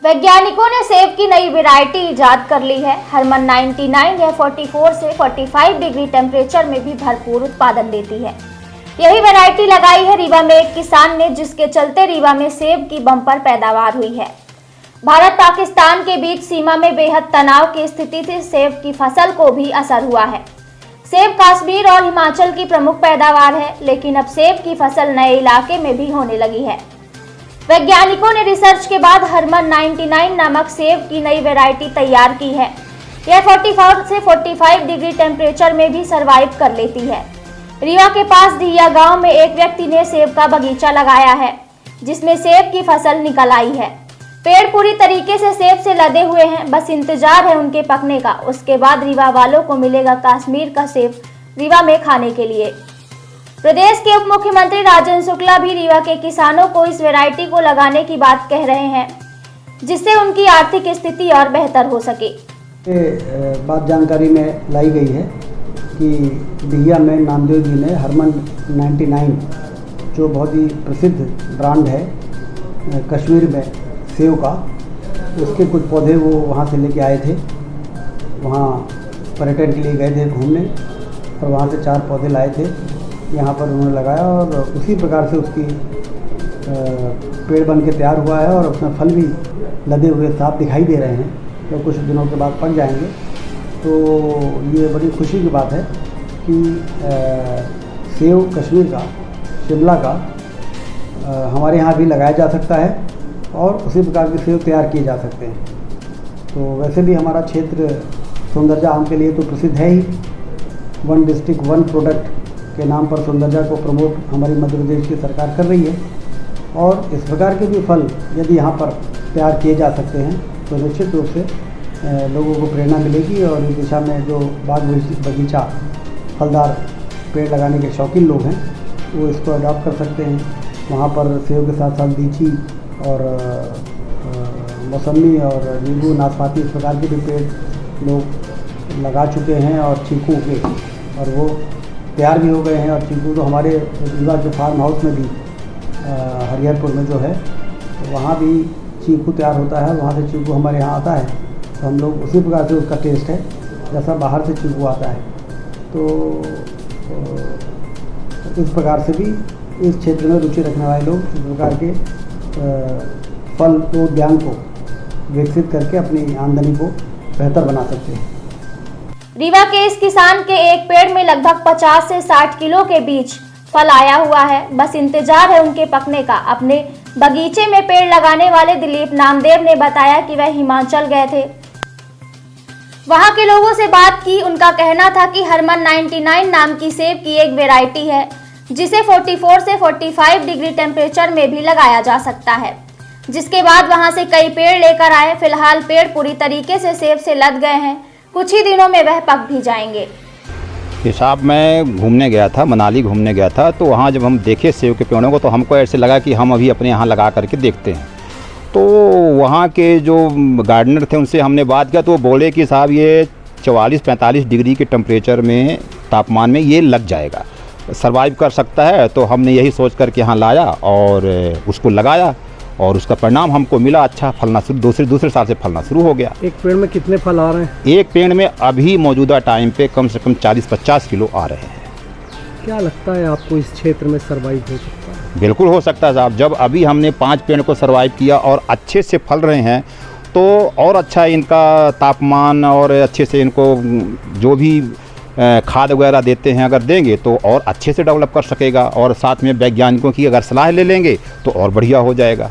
वैज्ञानिकों ने सेब की नई वैरायटी इजाद कर ली है। हरमन 99 यह 44 से 45 डिग्री टेम्परेचर में भी भरपूर उत्पादन देती है। यही वैरायटी लगाई है रीवा में एक किसान ने, जिसके चलते रीवा में सेब की बम्पर पैदावार हुई है। भारत पाकिस्तान के बीच सीमा में बेहद तनाव की स्थिति से सेब की फसल को भी असर हुआ है। सेब कश्मीर और हिमाचल की प्रमुख पैदावार है, लेकिन अब सेब की फसल नए इलाके में भी होने लगी है। वैज्ञानिकों ने रिसर्च के बाद हरमन 99 नामक सेब की नई वैरायटी तैयार की है। यह 44 से 45 डिग्री टेम्परेचर में भी सर्वाइव कर लेती है। रीवा के पास दिया गांव में एक व्यक्ति ने सेब का बगीचा लगाया है, जिसमें सेब की फसल निकल आई है। पेड़ पूरी तरीके से सेब से लदे हुए हैं, बस इंतजार है उनके पकने का। उसके बाद रीवा वालों को मिलेगा कश्मीर का सेब रीवा में खाने के लिए। प्रदेश के उप मुख्यमंत्री राजेंद्र शुक्ला भी रीवा के किसानों को इस वैरायटी को लगाने की बात कह रहे हैं, जिससे उनकी आर्थिक स्थिति और बेहतर हो सके। बात जानकारी में लाई गई है कि दिहिया में नामदेव जी ने हरमन 99 जो बहुत ही प्रसिद्ध ब्रांड है कश्मीर में सेब का, उसके कुछ पौधे वो वहाँ से लेके आए थे। वहाँ पर्यटन के लिए गए थे घूमने और वहाँ से 4 पौधे लाए थे, यहाँ पर उन्होंने लगाया और उसी प्रकार से उसकी पेड़ बन के तैयार हुआ है और उसमें फल भी लदे हुए साफ दिखाई दे रहे हैं, तो कुछ दिनों के बाद पक जाएंगे। तो ये बड़ी खुशी की बात है कि सेब कश्मीर का, शिमला का हमारे यहाँ भी लगाया जा सकता है और उसी प्रकार के सेब तैयार किए जा सकते हैं। तो वैसे भी हमारा क्षेत्र सौंदर्या आम के लिए तो प्रसिद्ध है ही। 1 डिस्ट्रिक्ट 1 प्रोडक्ट के नाम पर सौंदर्या को प्रमोट हमारी मध्य प्रदेश की सरकार कर रही है और इस प्रकार के भी फल यदि यहाँ पर तैयार किए जा सकते हैं तो निश्चित रूप से लोगों को प्रेरणा मिलेगी और इस दिशा में जो बाग बगीचा फलदार पेड़ लगाने के शौकीन लोग हैं वो इसको अडॉप्ट कर सकते हैं। वहाँ पर सेब के साथ साथ लीची और मौसमी और नींबू, नाशपाती इस प्रकार के भी पेड़ लोग लगा चुके हैं और चीकू के, और वो तैयार भी हो गए हैं। और चीकू तो हमारे रीवा के फार्म हाउस में भी हरिहरपुर में जो है तो वहाँ भी चीकू तैयार होता है, वहाँ से चीकू हमारे यहाँ आता है तो हम लोग उसी प्रकार से उसका टेस्ट है जैसा बाहर से चीकू आता है। तो इस प्रकार से भी इस क्षेत्र में रुचि रखने वाले लोग इस प्रकार के फल उद्यान को विकसित करके अपनी आमदनी को बेहतर बना सकते हैं। रीवा के इस किसान के एक पेड़ में लगभग 50 से 60 किलो के बीच फल आया हुआ है, बस इंतजार है उनके पकने का। अपने बगीचे में पेड़ लगाने वाले दिलीप नामदेव ने बताया कि वह हिमाचल गए थे, वहां के लोगों से बात की। उनका कहना था कि हरमन 99 नाम की सेब की एक वैरायटी है, जिसे 44 से 45 डिग्री टेम्परेचर में भी लगाया जा सकता है। जिसके बाद वहां से कई पेड़ लेकर आए। फिलहाल पेड़ पूरी तरीके से सेब से लद गए हैं, कुछ ही दिनों में वह पक भी जाएंगे। साहब मैं घूमने गया था, मनाली घूमने गया था, तो वहाँ जब हम देखे सेब के पेड़ों को तो हमको ऐसे लगा कि हम अभी अपने यहाँ लगा करके देखते हैं। तो वहाँ के जो गार्डनर थे उनसे हमने बात किया तो वो बोले कि साहब ये 44-45 डिग्री के टेम्परेचर में, तापमान में ये लग जाएगा, सर्वाइव कर सकता है। तो हमने यही सोच कर के यहाँ लाया और उसको लगाया और उसका परिणाम हमको मिला, अच्छा फलना शुरू, दूसरे साल से फलना शुरू हो गया। एक पेड़ में कितने फल आ रहे हैं? एक पेड़ में अभी मौजूदा टाइम पे कम से कम 40-50 किलो आ रहे हैं। क्या लगता है आपको इस क्षेत्र में सर्वाइव हो सकता है? बिल्कुल हो सकता है साहब। जब अभी हमने 5 पेड़ को सर्वाइव किया और अच्छे से फल रहे हैं तो और अच्छा इनका तापमान और अच्छे से इनको जो भी खाद वगैरह देते हैं अगर देंगे तो और अच्छे से डेवलप कर सकेगा। और साथ में वैज्ञानिकों की अगर सलाह ले लेंगे तो और बढ़िया हो जाएगा।